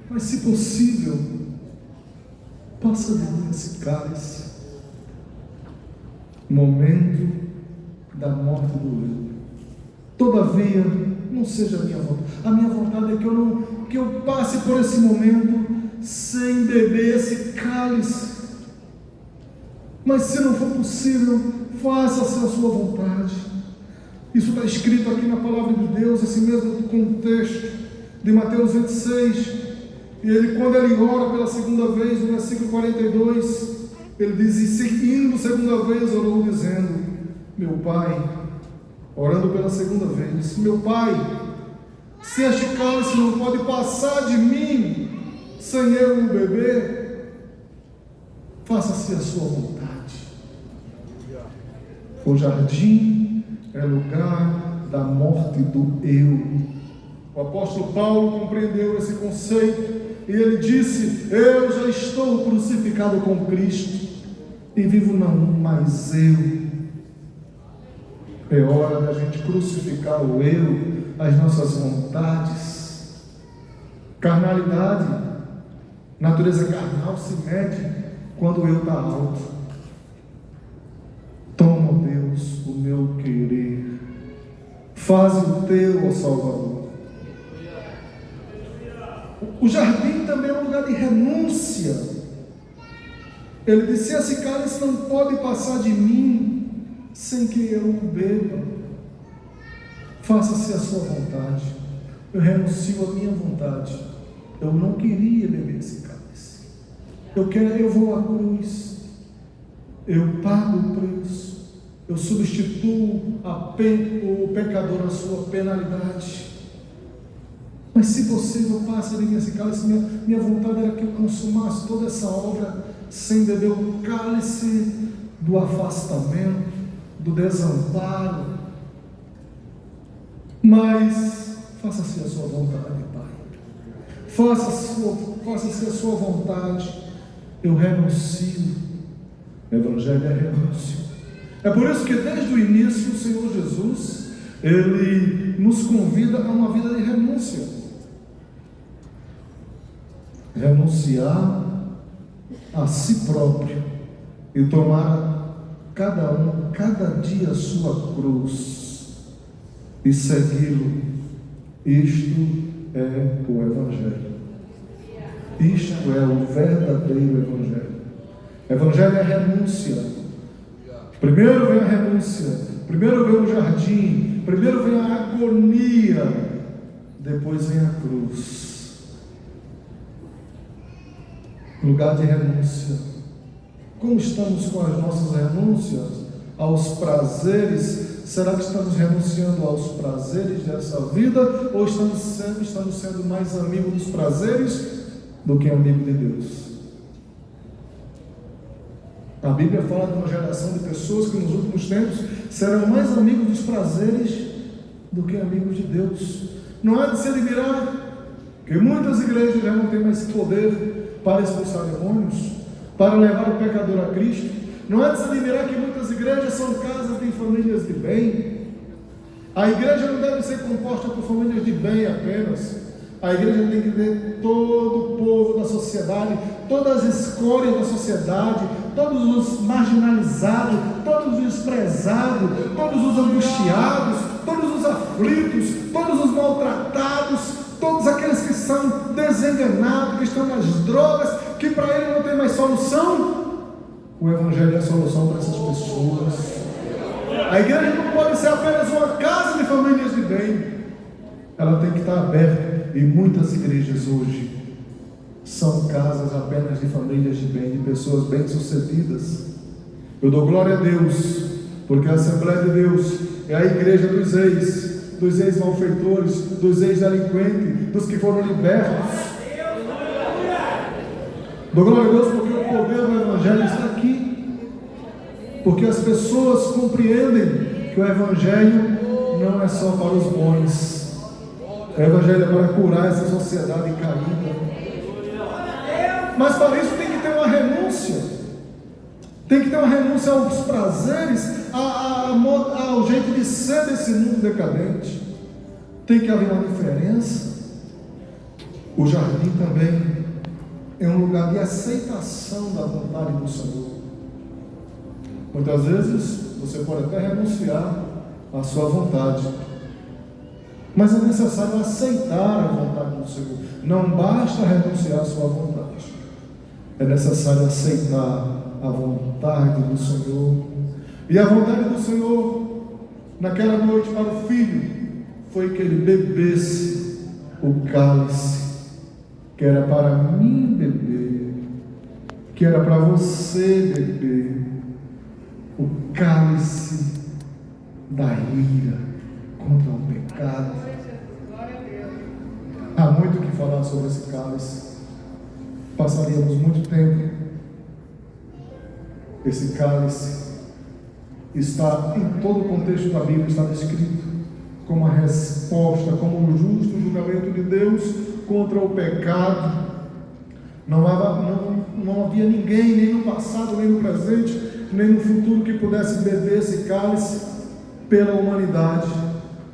mas se possível, passa de mim esse cálice. Momento da morte do eu. Todavia, não seja a minha vontade. A minha vontade é que eu passe por esse momento sem beber esse cálice. Mas se não for possível, faça-se a sua vontade. Isso está escrito aqui na palavra de Deus, esse mesmo contexto de Mateus 26. E quando ele ora pela segunda vez, no versículo 42, ele diz: e seguindo segunda vez, orou dizendo: meu Pai, orando pela segunda vez, meu Pai, se este cálice não pode passar de mim sem eu o beber, faça-se a sua vontade. O jardim é lugar da morte do eu. O apóstolo Paulo compreendeu esse conceito e ele disse: eu já estou crucificado com Cristo e vivo não mais eu. É hora da gente crucificar o eu, as nossas vontades. Carnalidade, natureza carnal se mede quando o eu está alto. Toma, Deus, o meu querer, faze o teu, ó Salvador. O jardim também é um lugar de renúncia. Ele disse: esse cálice não pode passar de mim sem que eu o beba. Faça-se a sua vontade. Eu renuncio à minha vontade. Eu não queria beber esse cálice. Eu vou à cruz. Eu pago o preço. Eu substituo o pecador na sua penalidade. Mas se possível, passe de mim esse cálice. Minha vontade era que eu consumasse toda essa obra sem beber o cálice do afastamento, do desamparo. Mas faça-se a sua vontade, Pai. Faça-se a sua vontade. Eu renuncio. Evangelho é renúncia. É por isso que desde o início o Senhor Jesus, Ele nos convida a uma vida de renúncia. Renunciar a si próprio e tomar cada dia a sua cruz e segui-lo. Isto é o Evangelho. Isto é o verdadeiro Evangelho. Evangelho é renúncia. Primeiro vem a renúncia, primeiro vem o jardim, primeiro vem a agonia, depois vem a cruz. Lugar de renúncia. Como estamos com as nossas renúncias aos prazeres? Será que estamos renunciando aos prazeres dessa vida ou estamos sendo mais amigos dos prazeres do que amigo de Deus? A Bíblia fala de uma geração de pessoas que nos últimos tempos serão mais amigos dos prazeres do que amigos de Deus. Não é de se admirar que muitas igrejas já não têm mais poder para expulsar demônios, para levar o pecador a Cristo. Não é de se admirar que muitas igrejas são casas de famílias de bem. A igreja não deve ser composta por famílias de bem apenas. A igreja tem que ter todo o povo da sociedade, todas as escórias da sociedade, todos os marginalizados, todos os desprezados, todos os angustiados, todos os aflitos, todos os maltratados, todos aqueles que são desenganados, que estão nas drogas, que para ele não tem mais solução. O Evangelho é a solução para essas pessoas. A igreja não pode ser apenas uma casa de famílias de bem. Ela tem que estar aberta. E muitas igrejas hoje são casas apenas de famílias de bem, de pessoas bem-sucedidas. Eu dou glória a Deus, porque a Assembleia de Deus é a igreja dos ex-malfeitores, dos ex-delinquentes, dos que foram libertos. Dou glória a Deus porque o poder do Evangelho está aqui, porque as pessoas compreendem que o Evangelho não é só para os bons. O Evangelho é para curar essa sociedade caída. Mas para isso tem que ter uma renúncia. Tem que ter uma renúncia aos prazeres, ao jeito de ser desse mundo decadente. Tem que haver uma diferença. O jardim também é um lugar de aceitação da vontade do Senhor. Muitas vezes você pode até renunciar à sua vontade, mas é necessário aceitar a vontade do Senhor. Não basta renunciar à sua vontade, é necessário aceitar a vontade do Senhor. E a vontade do Senhor naquela noite para o filho foi que ele bebesse o cálice que era para mim beber, que era para você beber, o cálice da ira contra o pecado. Há muito o que falar sobre esse cálice, passaríamos muito tempo. Esse cálice está em todo o contexto da Bíblia, está descrito como a resposta, como o justo julgamento de Deus contra o pecado. Não havia ninguém, nem no passado, nem no presente, nem no futuro, que pudesse beber esse cálice pela humanidade.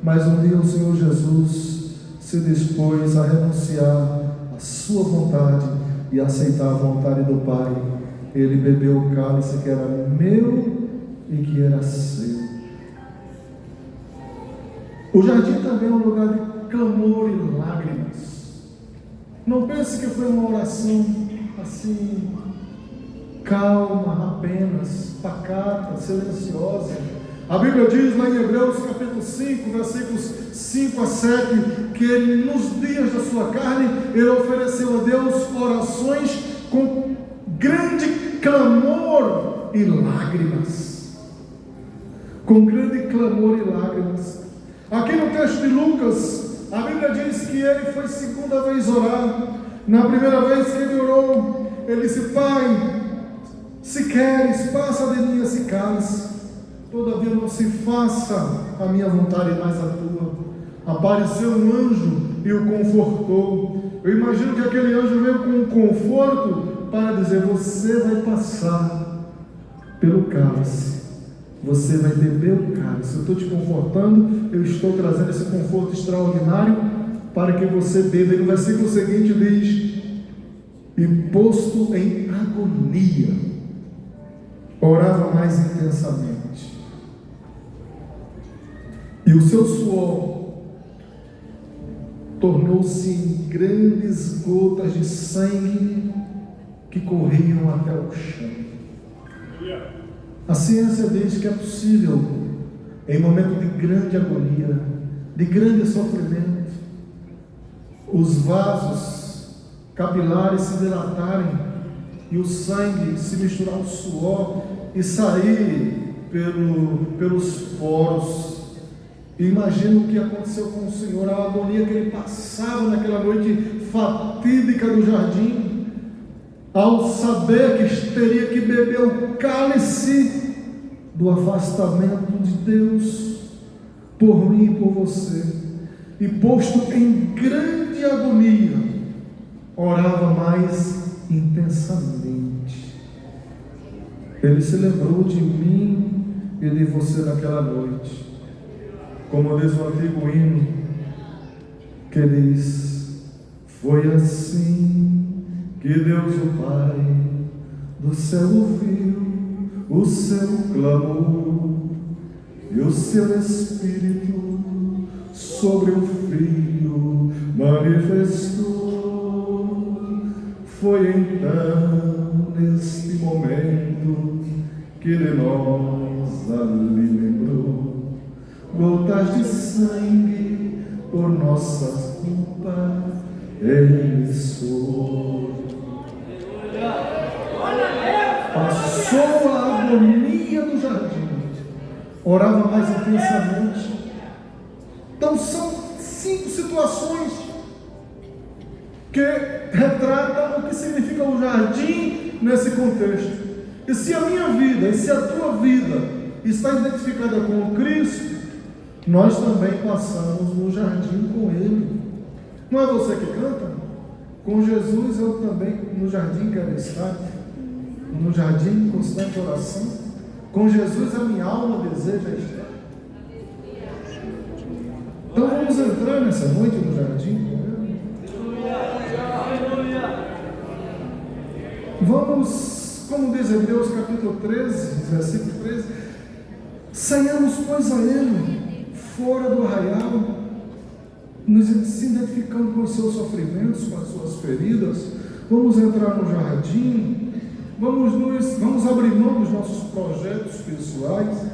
Mas um dia o Senhor Jesus se dispôs a renunciar à sua vontade e aceitar a vontade do Pai. Ele bebeu o cálice que era meu e que era seu. O jardim também é um lugar de clamor e lágrimas. Não pense que foi uma oração assim, calma, apenas, pacata, silenciosa. A Bíblia diz lá em Hebreus capítulo 5, versículos 5 a 7, que ele, nos dias da sua carne, ele ofereceu a Deus orações com grande clamor e lágrimas. Com grande clamor e lágrimas. Aqui no texto de Lucas, a Bíblia diz que ele foi segunda vez orar. Na primeira vez que ele orou, ele disse: Pai, se queres, passa de mim esse cálice, todavia não se faça a minha vontade, mas a tua. Apareceu um anjo e o confortou. Eu imagino que aquele anjo veio com um conforto para dizer: você vai passar pelo cálice, você vai beber o cálice. Eu estou te confortando, eu estou trazendo esse conforto extraordinário para que você beba. E no versículo seguinte diz: e posto em agonia, orava mais intensamente, e o seu suor tornou-se em grandes gotas de sangue que corriam até o chão. A ciência diz que é possível, em momento de grande agonia, de grande sofrimento, os vasos capilares se dilatarem e o sangue se misturar ao suor e sair pelos poros. Imagina o que aconteceu com o Senhor, a agonia que ele passava naquela noite fatídica do jardim, ao saber que teria que beber o cálice do afastamento de Deus por mim e por você. E posto em grande agonia, orava mais intensamente. Ele se lembrou de mim e de você naquela noite. Como diz o antigo hino, que diz: foi assim que Deus o Pai do céu ouviu o seu clamor, e o seu Espírito sobre o Filho manifestou. Foi então, neste momento, que de nós ali lembrou, gotas de sangue por nossas culpas ele soou. Passou a agonia do jardim, orava mais intensamente. Então são 5 situações que retratam o que significa o jardim nesse contexto. E se a minha vida, e se a tua vida está identificada com Cristo, nós também passamos no jardim com Ele. Não é você que canta? Com Jesus eu também no jardim quero estar, no jardim constante oração. Com Jesus a minha alma deseja estar. Então vamos entrar nessa noite no jardim com Ele. Vamos, como diz Hebreus capítulo 13, versículo 13, saiamos, pois, a Ele, fora do arraial, se identificando com os seus sofrimentos, com as suas feridas. Vamos entrar no jardim, vamos abrir mão dos nossos projetos pessoais,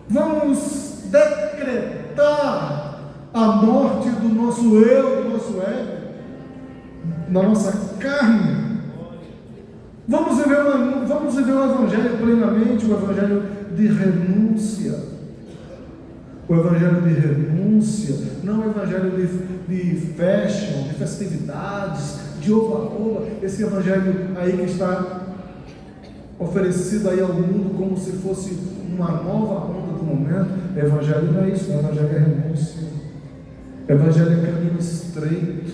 vamos decretar a morte do nosso eu, do nosso ego, da nossa carne. Vamos viver o Evangelho plenamente, o Evangelho de renúncia. O Evangelho de renúncia, não o Evangelho de fashion, de festividades, de oba-oba. Esse Evangelho aí que está oferecido aí ao mundo como se fosse uma nova onda do momento. Evangelho não é isso, Evangelho é renúncia. Evangelho é caminho estreito.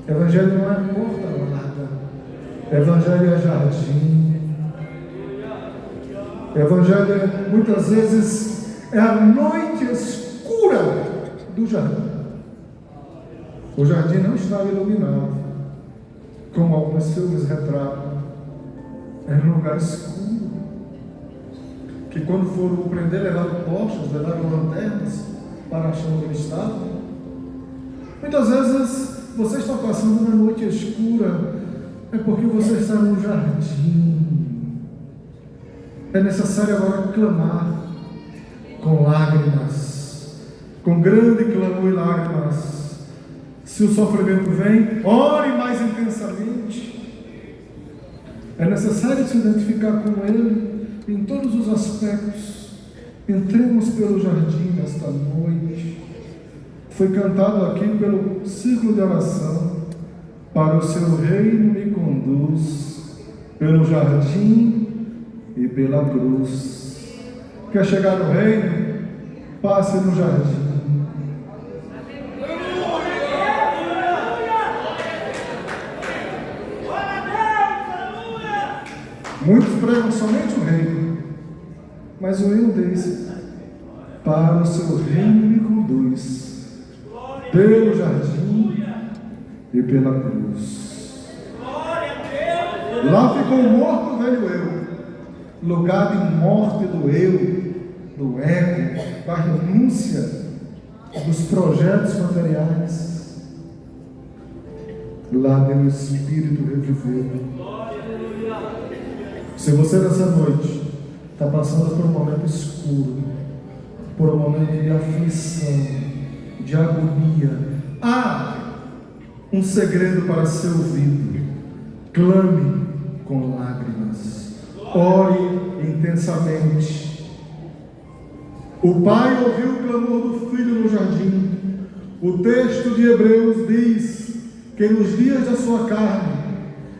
Evangelho não é porta larga. Evangelho é jardim. Evangelho é, muitas vezes, é a noite escura do jardim. O jardim não estava iluminado, como alguns filmes retratam. Era um lugar escuro, que quando foram prender, levaram tochas, levaram lanternas para achar onde ele estava. Muitas vezes você está passando uma noite escura, é porque você está no jardim. É necessário agora clamar com lágrimas, com grande clamor e lágrimas. Se o sofrimento vem, ore mais intensamente. É necessário se identificar com Ele em todos os aspectos. Entremos pelo jardim nesta noite. Foi cantado aqui pelo círculo de oração. Para o seu reino me conduz, pelo jardim e pela cruz. Quer chegar no reino? Passe no jardim. Muitos pregam somente o reino, mas o hino diz: para o seu reino me conduz, pelo jardim e pela cruz. Lá ficou morto o velho eu, lugar de morte do eu, do ego, da renúncia, dos projetos materiais. Lá deu o Espírito reviveu. Se você nessa noite está passando por um momento escuro, por um momento de aflição, de agonia, há um segredo para ser ouvido. Clame com lágrimas, ore intensamente. O pai ouviu o clamor do filho no jardim. O texto de Hebreus diz que nos dias da sua carne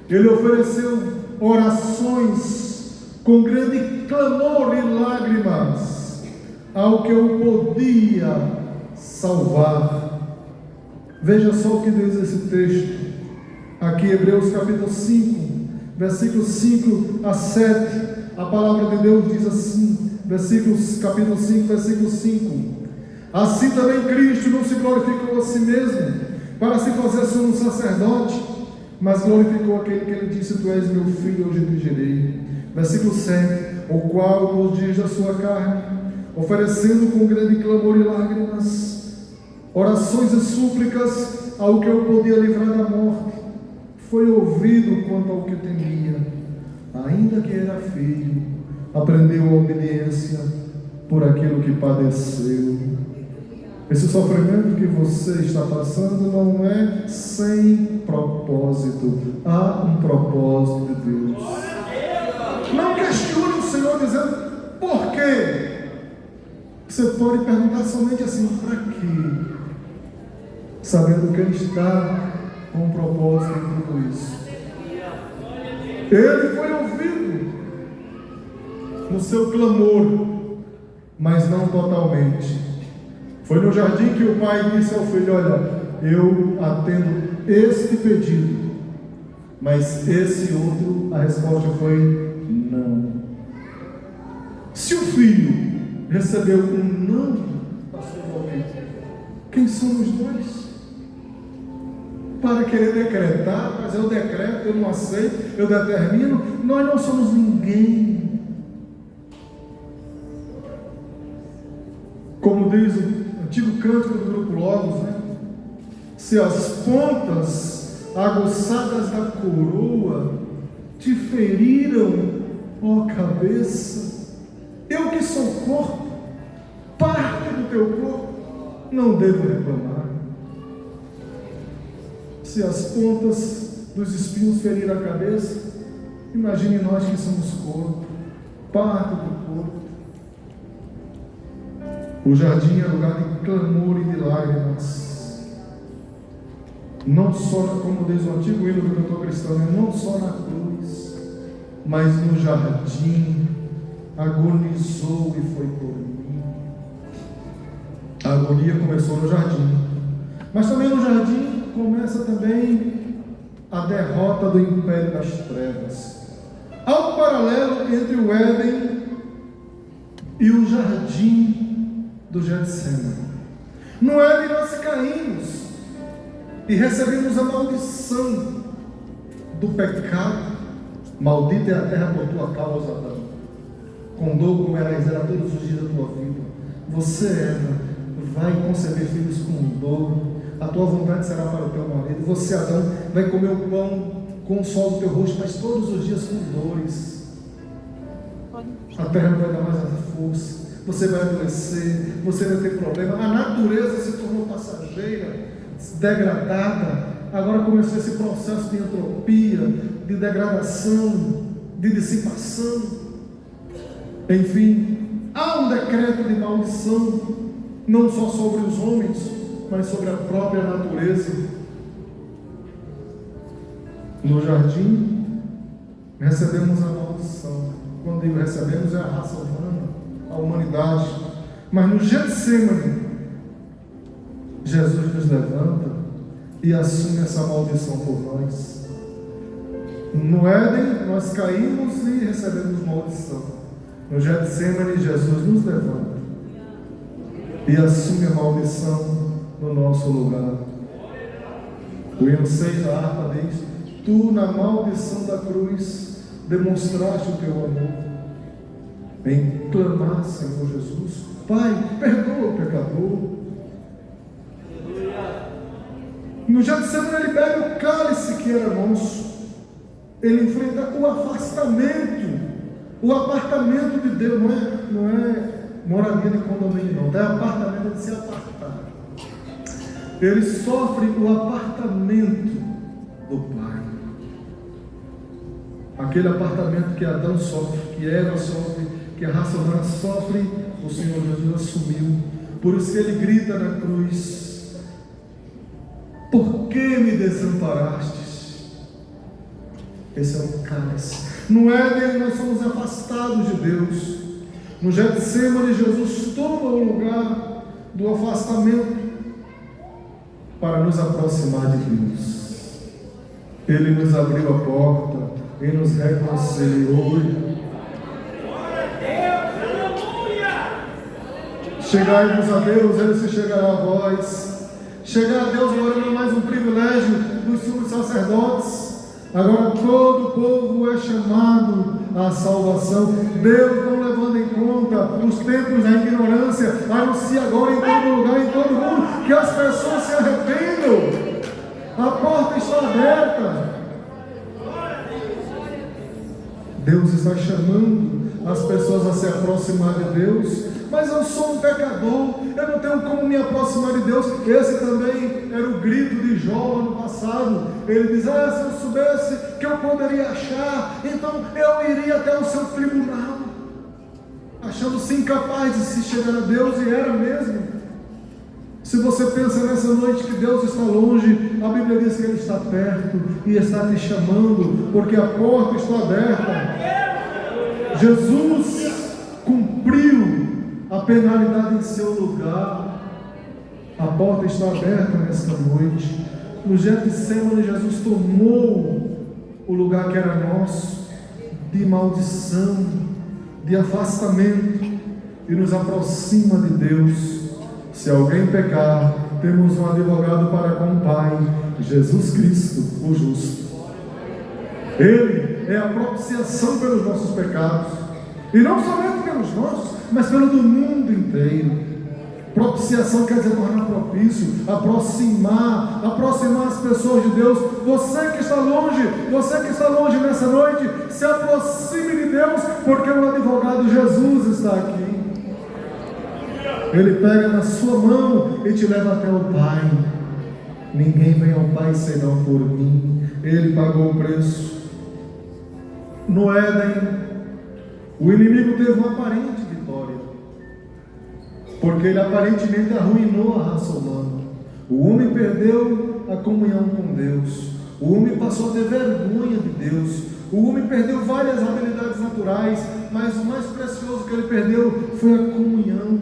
ele ofereceu orações com grande clamor e lágrimas ao que o podia salvar. Veja só o que diz esse texto aqui, Hebreus capítulo 5, versículos 5 a 7. A palavra de Deus diz assim, capítulo 5, versículo 5: assim também Cristo não se glorificou a si mesmo para se fazer sumo sacerdote, mas glorificou aquele que ele disse: tu és meu filho, hoje te gerei. Versículo 7: o qual nos dias da sua carne, oferecendo com grande clamor e lágrimas, orações e súplicas ao que o podia livrar da morte, foi ouvido quanto ao que temia, ainda que era filho, aprendeu a obediência por aquilo que padeceu. Esse sofrimento que você está passando não é sem propósito. Há um propósito de Deus. Não questione o Senhor dizendo por quê. Você pode perguntar somente assim: para quê? Sabendo que Ele está com um propósito em tudo isso. Ele foi ouvido no seu clamor, mas não totalmente. Foi no jardim que o pai disse ao filho: olha, eu atendo este pedido, mas esse outro, a resposta foi não. Se o filho recebeu um não da sua boca, quem somos nós? para querer decretar, mas eu decreto, eu não aceito, eu determino. Nós não somos ninguém. Como diz o antigo cântico do grupo Logos, né? Se as pontas aguçadas da coroa te feriram, ó cabeça, eu que sou corpo, parte do teu corpo, não devo reclamar. Se as pontas dos espinhos feriram a cabeça, imagine nós que somos corpo, parte do corpo. O jardim é lugar de clamor e de lágrimas. Não só, como diz o antigo hino do cantor cristão, não só na cruz, mas no jardim, agonizou e foi por mim. A agonia começou no jardim, mas também no jardim começa também a derrota do império das trevas. Há um paralelo entre o Éden e o jardim do Getsemane. No Éden nós caímos e recebemos a maldição do pecado. Maldita é a terra por tua causa, Adão. Com dor comerás ela todos os dias da tua vida. Você, Eva, vai conceber filhos com dor. A tua vontade será para o teu marido. Você, Adão, vai comer o pão com o sol do teu rosto, mas todos os dias com dores. A terra não vai dar mais essa força. Você vai adoecer, você vai ter problema. A natureza se tornou passageira, degradada. Agora começou esse processo de entropia, de degradação, de dissipação. Enfim, há um decreto de maldição, não só sobre os homens, mas sobre a própria natureza. No jardim, recebemos a maldição. Quando digo recebemos, é a raça humana, a humanidade. Mas no Getsemane, Jesus nos levanta e assume essa maldição por nós. No Éden, nós caímos e recebemos maldição. No Getsemane, Jesus nos levanta e assume a maldição no nosso lugar. O hino 6 da harpa diz: tu na maldição da cruz demonstraste o teu amor em clamar, Senhor Jesus, Pai, perdoa o pecador. No Getsemane ele bebe o cálice que era nosso. Ele enfrenta o afastamento, o apartamento de Deus. Não é moradia de condomínio, não, é apartamento de se apartar. Ele sofre o apartamento do Pai. Aquele apartamento que Adão sofre, que Eva sofre, que a raça humana sofre, o Senhor Jesus assumiu. Por isso que ele grita na cruz: por que me desamparastes? Esse é o cálice. No Éden nós somos afastados de Deus. No Getsemane Jesus toma o lugar do afastamento para nos aproximar de Deus. Ele nos abriu a porta e nos reconciliou. Chegai-vos a Deus, Ele se chegará a vós. Chegar a Deus agora não é mais um privilégio dos sumos sacerdotes. Agora todo o povo é chamado à salvação. Deus, não levando em conta os tempos da ignorância, anuncia agora em todo lugar, em todo mundo, que as pessoas se arrependam. A porta está aberta. Deus está chamando as pessoas a se aproximar de Deus. Mas eu sou um pecador, eu não tenho como me aproximar de Deus. Esse também era o grito de Jó ano passado. Ele diz: se eu soubesse que eu poderia achar, então eu iria até o seu tribunal, achando-se incapaz de se chegar a Deus, e era mesmo. Se você pensa nessa noite que Deus está longe, a Bíblia diz que Ele está perto e está te chamando, porque a porta está aberta. Jesus cumpriu a penalidade em seu lugar. A porta está aberta nesta noite. No Getsemane, Jesus tomou o lugar que era nosso, de maldição, de afastamento, e nos aproxima de Deus. Se alguém pecar, temos um advogado para com o Pai, Jesus Cristo, o justo. Ele é a propiciação pelos nossos pecados, e não somente pelos nossos, mas pelo do mundo inteiro. Propiciação quer dizer tornar propício, aproximar as pessoas de Deus. Você que está longe nessa noite, se aproxime de Deus, porque o advogado Jesus está aqui. Ele pega na sua mão e te leva até o Pai. Ninguém vem ao Pai senão por mim. Ele pagou o preço. No Éden, o inimigo teve uma aparente vitória, porque ele aparentemente arruinou a raça humana. O homem perdeu a comunhão com Deus. O homem passou a ter vergonha de Deus. O homem perdeu várias habilidades naturais, mas o mais precioso que ele perdeu foi a comunhão.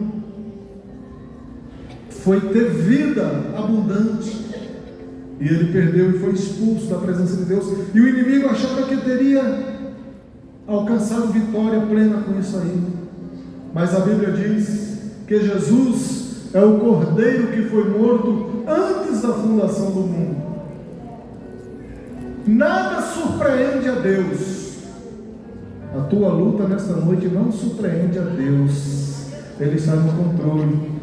Foi ter vida abundante. E ele perdeu e foi expulso da presença de Deus. E o inimigo achava que teria alcançado vitória plena com isso aí. Mas a Bíblia diz que Jesus é o Cordeiro que foi morto antes da fundação do mundo. Nada surpreende a Deus. A tua luta nesta noite não surpreende a Deus. Ele está no controle.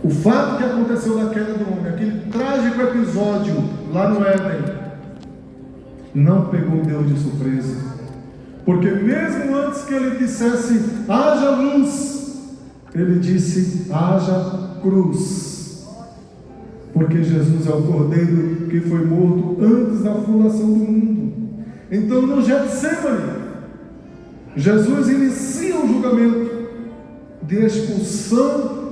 O fato que aconteceu na queda do homem, aquele trágico episódio lá no Éden, não pegou Deus de surpresa, porque mesmo antes que ele dissesse haja luz, ele disse haja cruz, porque Jesus é o Cordeiro que foi morto antes da fundação do mundo. Então no Getsemane, Jesus inicia um julgamento de expulsão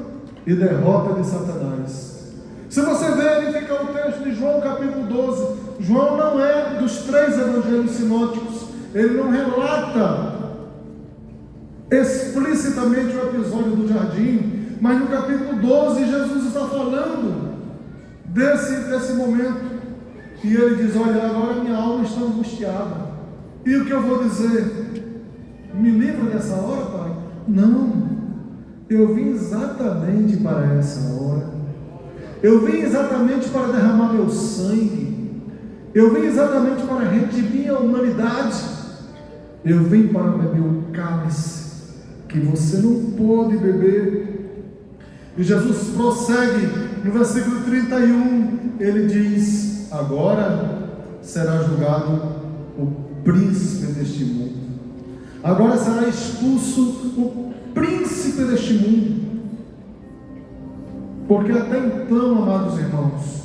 e derrota de Satanás. Se você verificar o texto de João capítulo 12, João não é dos 3 evangelhos sinóticos, ele não relata explicitamente o episódio do jardim, mas no capítulo 12 Jesus está falando desse momento, e ele diz: olha, agora minha alma está angustiada, e o que eu vou dizer? Me livra dessa hora, Pai? Não, eu vim exatamente para essa hora. Eu vim exatamente para derramar meu sangue. Eu vim exatamente para redimir a humanidade. Eu vim para beber o cálice que você não pode beber. E Jesus prossegue no versículo 31. Ele diz: agora será julgado o príncipe deste mundo. Agora será expulso o príncipe deste mundo. Porque até então, amados irmãos,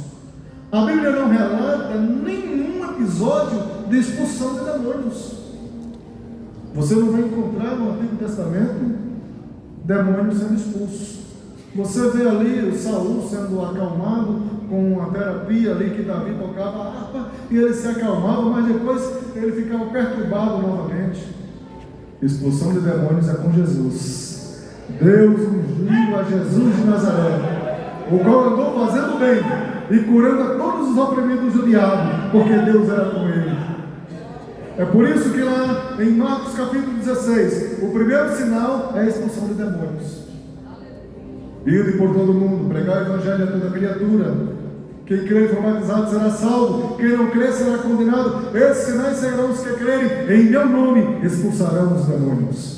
a Bíblia não relata nenhum episódio de expulsão de demônios. Você não vai encontrar no Antigo Testamento demônios sendo expulsos. Você vê ali o Saul sendo acalmado com a terapia ali que Davi tocava a harpa, e ele se acalmava, mas depois ele ficava perturbado novamente. Expulsão de demônios é com Jesus. Deus ungiu a Jesus de Nazaré, o qual andou fazendo bem e curando a todos os oprimidos do diabo, porque Deus era com ele. É por isso que lá em Marcos capítulo 16, o primeiro sinal é a expulsão de demônios. Ide por todo mundo, pregar o evangelho a toda criatura. Quem crê e for batizado será salvo, quem não crê será condenado. Esses sinais serão os que crerem, em meu nome expulsarão os demônios.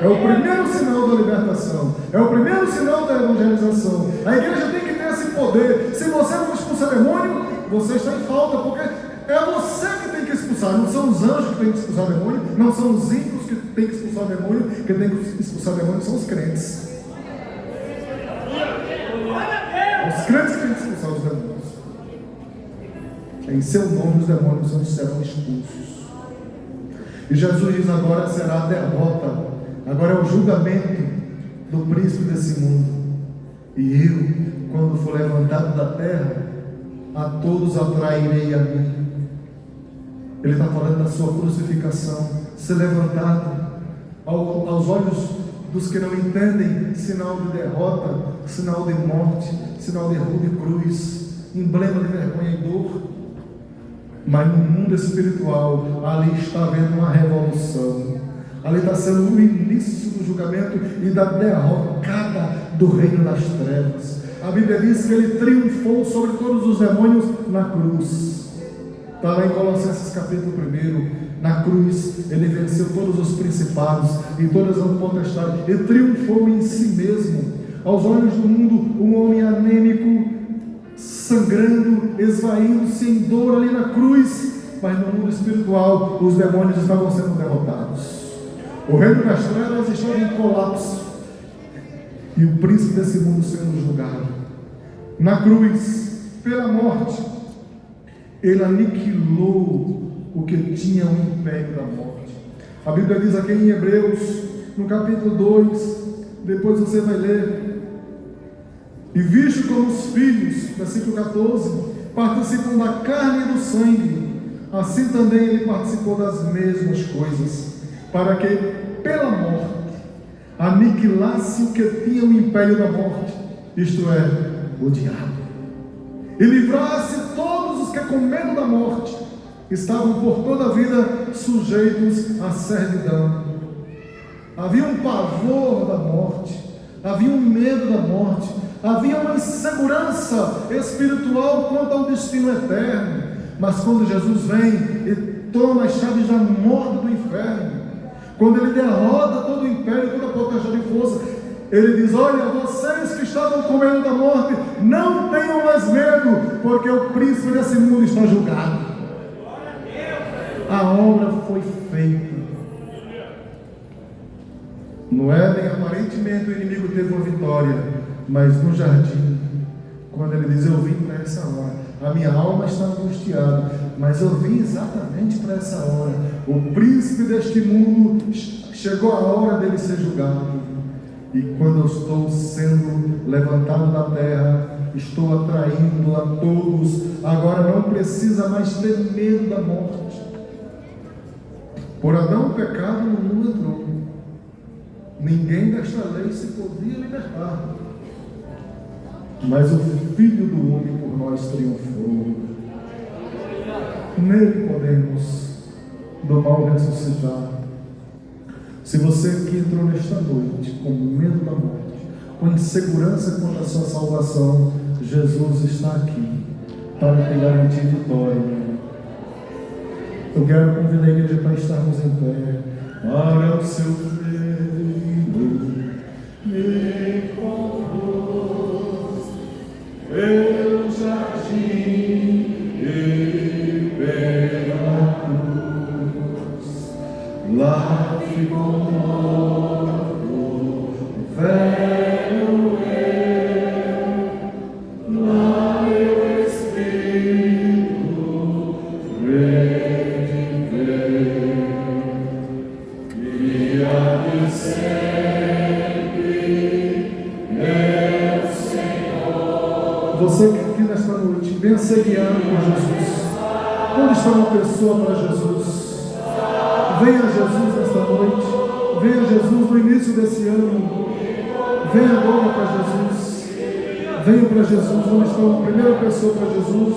É o primeiro sinal da libertação, é o primeiro sinal da evangelização. A igreja tem que ter esse poder. Se você não expulsar demônio, você está em falta, porque é você que tem que expulsar. Não são os anjos que têm que expulsar demônio, não são os ímpios que têm que expulsar demônio. Quem tem que expulsar demônio são os crentes. Os crentes que têm que expulsar os demônios. Em seu nome os demônios serão expulsos. E Jesus diz: agora será a derrota. Agora é o julgamento do príncipe desse mundo. E eu, quando for levantado da terra, a todos atrairei a mim. Ele está falando da sua crucificação, ser levantado aos olhos dos que não entendem, sinal de derrota, sinal de morte, sinal de rua de cruz, emblema de vergonha e dor. Mas no mundo espiritual, ali está havendo uma revolução. Ali está sendo o início do julgamento e da derrocada do reino das trevas. A Bíblia diz que ele triunfou sobre todos os demônios na cruz. Está lá em Colossenses capítulo 1. Na cruz ele venceu todos os principados e todas as potestades. Ele triunfou em si mesmo. Aos olhos do mundo, um homem anêmico, sangrando, esvaindo-se em dor ali na cruz. Mas no mundo espiritual, os demônios estavam sendo derrotados. O reino das trevas estava em colapso. E o príncipe desse mundo sendo julgado. Na cruz, pela morte, ele aniquilou o que tinha o império da morte. A Bíblia diz aqui em Hebreus, no capítulo 2, depois você vai ler. E visto como os filhos, versículo 14, participam da carne e do sangue, assim também ele participou das mesmas coisas, para que, pela morte, aniquilasse o que tinha o império da morte, isto é, o diabo, e livrasse todos os que com medo da morte estavam por toda a vida sujeitos à servidão. Havia um pavor da morte, havia um medo da morte, havia uma insegurança espiritual quanto ao destino eterno. Mas quando Jesus vem e toma as chaves da morte do inferno, quando ele derrota todo o império, toda a potestade e força, ele diz: olha, vocês que estavam com medo da morte, não tenham mais medo, porque o príncipe desse mundo está julgado. A obra foi feita. No Éden, aparentemente o inimigo teve uma vitória, mas no jardim, quando ele diz: eu vim para essa hora, a minha alma está angustiada, mas eu vim exatamente para essa hora. O príncipe deste mundo, chegou a hora dele ser julgado. E quando eu estou sendo levantado da terra, estou atraindo a todos. Agora não precisa mais ter medo da morte. Por Adão o pecado no mundo entrou. Ninguém desta lei se podia libertar. Mas o Filho do Homem por nós triunfou. Nele podemos do mal ressuscitar. Se você que entrou nesta noite com medo da morte, com insegurança quanto à sua salvação, Jesus está aqui para te garantir vitória. Eu quero convidar a igreja para estarmos em pé. Para o seu Filho me conduz pelo jardim e pela cruz. Lá ficou morto, velho eu, lá meu espírito reviver, e há de sempre meu Senhor. Você que aqui nesta noite, venha ser guiado por Jesus. Onde está uma pessoa para Jesus? Venha Jesus nesta noite. Venha Jesus no início desse ano. Venha agora para Jesus. Venha para Jesus. Onde está uma primeira pessoa para Jesus?